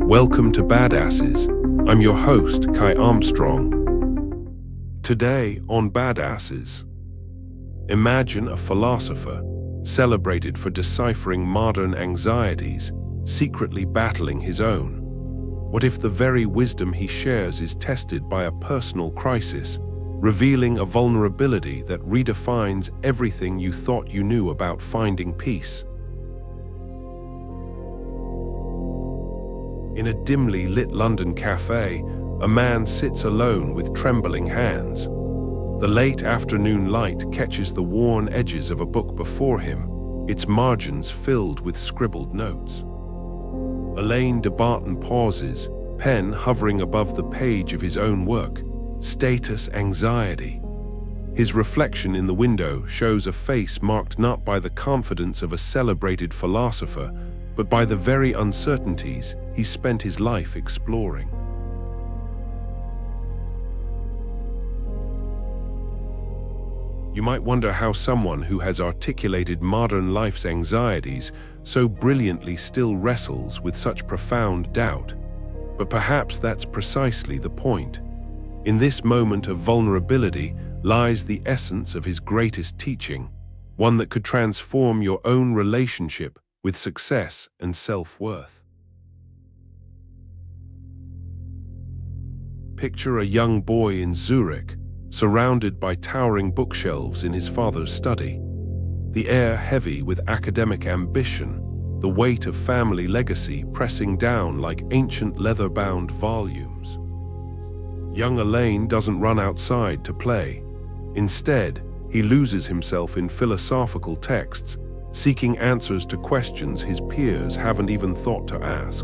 Welcome to Badasses. I'm your host, Kai Armstrong. Today on Badasses, imagine a philosopher celebrated for deciphering modern anxieties, secretly battling his own. What if the very wisdom he shares is tested by a personal crisis, revealing a vulnerability that redefines everything you thought you knew about finding peace? In a dimly lit London cafe, a man sits alone with trembling hands. The late afternoon light catches the worn edges of a book before him, its margins filled with scribbled notes. Alain de Botton pauses, pen hovering above the page of his own work. Status anxiety. His reflection in the window shows a face marked not by the confidence of a celebrated philosopher, but by the very uncertainties he spent his life exploring. You might wonder how someone who has articulated modern life's anxieties so brilliantly still wrestles with such profound doubt. But perhaps that's precisely the point. In this moment of vulnerability lies the essence of his greatest teaching, one that could transform your own relationship with success and self-worth. Picture a young boy in Zurich, surrounded by towering bookshelves in his father's study, the air heavy with academic ambition, the weight of family legacy pressing down like ancient leather-bound volumes. Young Alain doesn't run outside to play. Instead, he loses himself in philosophical texts, seeking answers to questions his peers haven't even thought to ask.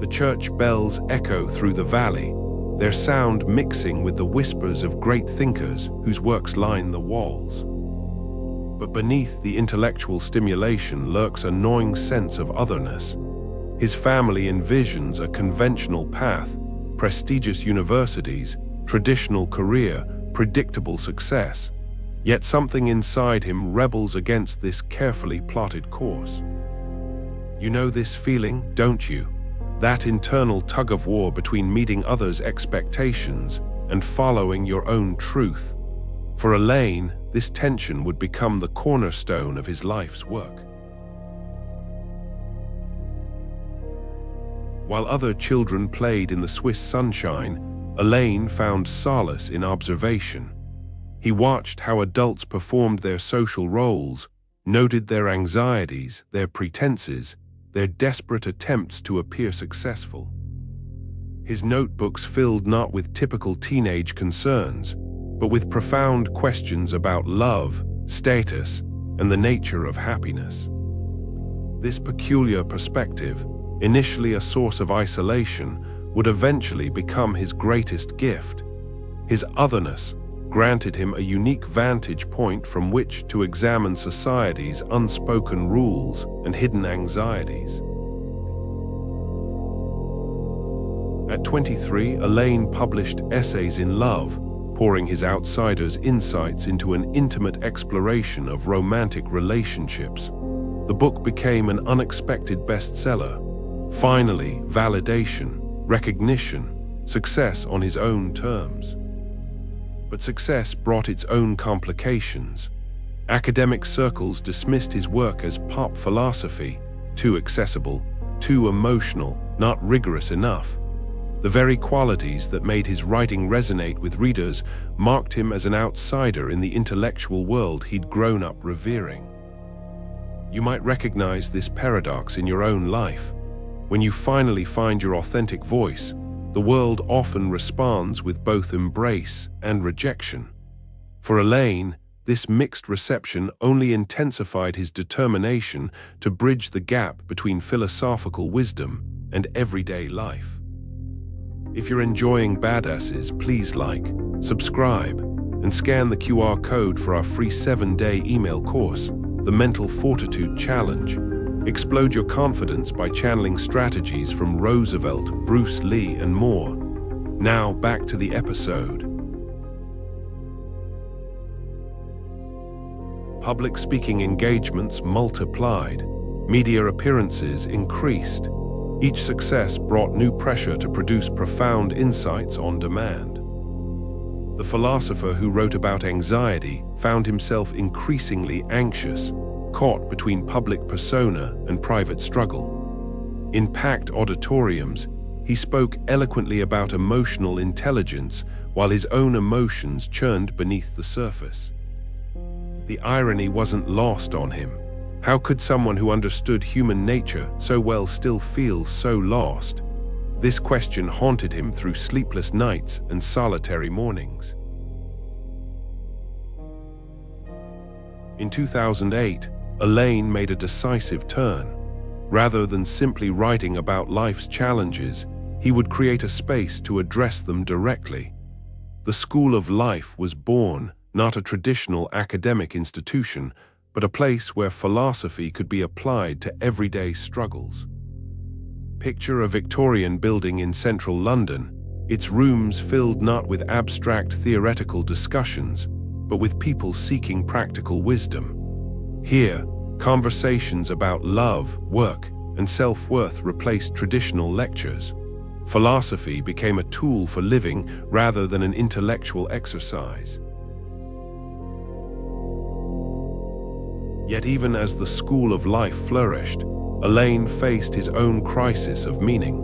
The church bells echo through the valley, their sound mixing with the whispers of great thinkers whose works line the walls. But beneath the intellectual stimulation lurks a gnawing sense of otherness. His family envisions a conventional path, prestigious universities, traditional career, predictable success. Yet something inside him rebels against this carefully plotted course. You know this feeling, don't you? That internal tug-of-war between meeting others' expectations and following your own truth. For Alain, this tension would become the cornerstone of his life's work. While other children played in the Swiss sunshine, Alain found solace in observation. He watched how adults performed their social roles, noted their anxieties, their pretenses, their desperate attempts to appear successful. His notebooks filled not with typical teenage concerns, but with profound questions about love, status, and the nature of happiness. This peculiar perspective, initially a source of isolation, would eventually become his greatest gift. His otherness granted him a unique vantage point from which to examine society's unspoken rules and hidden anxieties. At 23, Alain published Essays in Love, pouring his outsider's insights into an intimate exploration of romantic relationships. The book became an unexpected bestseller. Finally, validation, recognition, success on his own terms. But success brought its own complications. Academic circles dismissed his work as pop philosophy, too accessible, too emotional, not rigorous enough. The very qualities that made his writing resonate with readers marked him as an outsider in the intellectual world he'd grown up revering. You might recognize this paradox in your own life. When you finally find your authentic voice, the world often responds with both embrace and rejection. For Alain, this mixed reception only intensified his determination to bridge the gap between philosophical wisdom and everyday life. If you're enjoying Badasses, please like, subscribe, and scan the QR code for our free 7-day email course, The Mental Fortitude Challenge. Explode your confidence by channeling strategies from Roosevelt, Bruce Lee, and more. Now back to the episode. Public speaking engagements multiplied. Media appearances increased. Each success brought new pressure to produce profound insights on demand. The philosopher who wrote about anxiety found himself increasingly anxious, caught between public persona and private struggle. In packed auditoriums, he spoke eloquently about emotional intelligence while his own emotions churned beneath the surface. The irony wasn't lost on him. How could someone who understood human nature so well still feel so lost? This question haunted him through sleepless nights and solitary mornings. In 2008, Alain made a decisive turn. Rather than simply writing about life's challenges, he would create a space to address them directly. The School of Life was born, not a traditional academic institution, but a place where philosophy could be applied to everyday struggles. Picture a Victorian building in central London, its rooms filled not with abstract theoretical discussions, but with people seeking practical wisdom. Here, conversations about love, work, and self-worth replaced traditional lectures. Philosophy became a tool for living rather than an intellectual exercise. Yet even as the School of Life flourished, Alain faced his own crisis of meaning.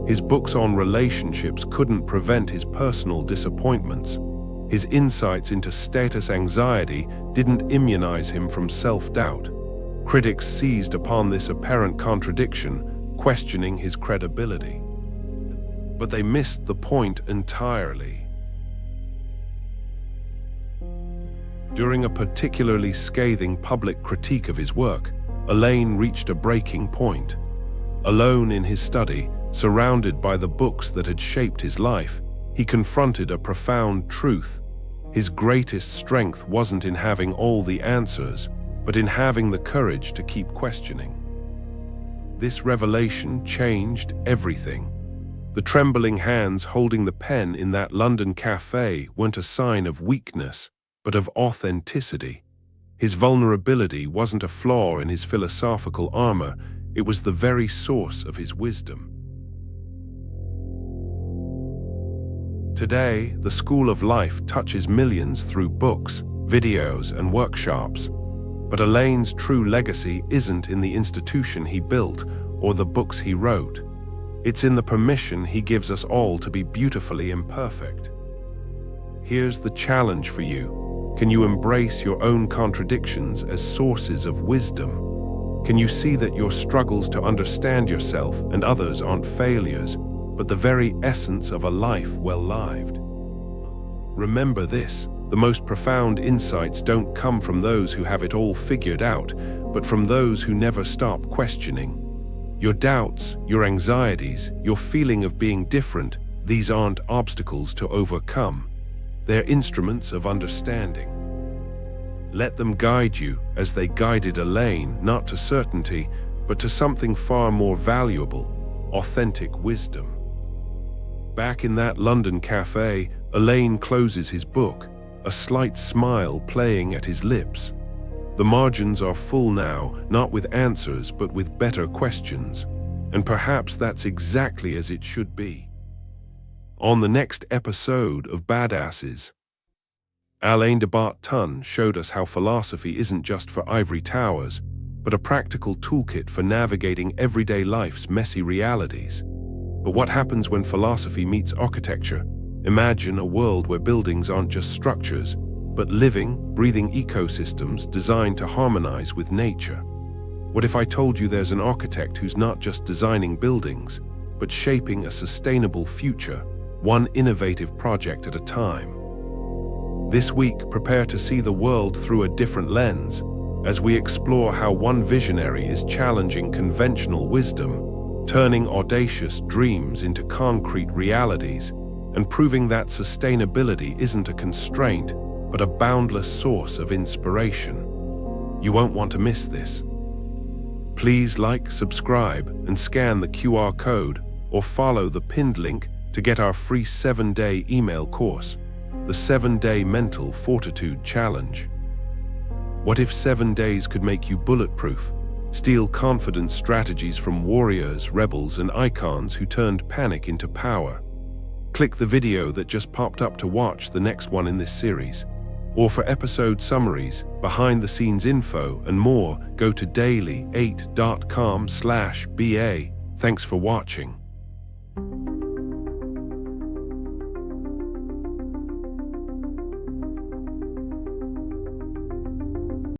His books on relationships couldn't prevent his personal disappointments. His insights into status anxiety didn't immunize him from self-doubt. Critics seized upon this apparent contradiction, questioning his credibility. But they missed the point entirely. During a particularly scathing public critique of his work, Alain reached a breaking point. Alone in his study, surrounded by the books that had shaped his life, he confronted a profound truth. His greatest strength wasn't in having all the answers, but in having the courage to keep questioning. This revelation changed everything. The trembling hands holding the pen in that London cafe weren't a sign of weakness, but of authenticity. His vulnerability wasn't a flaw in his philosophical armor, it was the very source of his wisdom. Today, the School of Life touches millions through books, videos, and workshops. But Alain's true legacy isn't in the institution he built or the books he wrote. It's in the permission he gives us all to be beautifully imperfect. Here's the challenge for you. Can you embrace your own contradictions as sources of wisdom? Can you see that your struggles to understand yourself and others aren't failures, but the very essence of a life well lived? Remember this, the most profound insights don't come from those who have it all figured out, but from those who never stop questioning. Your doubts, your anxieties, your feeling of being different, these aren't obstacles to overcome. They're instruments of understanding. Let them guide you as they guided Alain, not to certainty, but to something far more valuable, authentic wisdom. Back in that London cafe, Alain closes his book, a slight smile playing at his lips. The margins are full now, not with answers, but with better questions. And perhaps that's exactly as it should be. On the next episode of Badasses, Alain de Botton showed us how philosophy isn't just for ivory towers, but a practical toolkit for navigating everyday life's messy realities. But what happens when philosophy meets architecture? Imagine a world where buildings aren't just structures, but living, breathing ecosystems designed to harmonize with nature. What if I told you there's an architect who's not just designing buildings, but shaping a sustainable future, one innovative project at a time? This week, prepare to see the world through a different lens, as we explore how one visionary is challenging conventional wisdom, turning audacious dreams into concrete realities, and proving that sustainability isn't a constraint, but a boundless source of inspiration. You won't want to miss this. Please like, subscribe, and scan the QR code, or follow the pinned link to get our free 7-day email course, the 7-Day Mental Fortitude Challenge. What if 7 days could make you bulletproof? Steal confidence strategies from warriors, rebels, and icons who turned panic into power. Click the video that just popped up to watch the next one in this series. Or for episode summaries, behind-the-scenes info, and more, go to daily8.com/BA. Thanks for watching.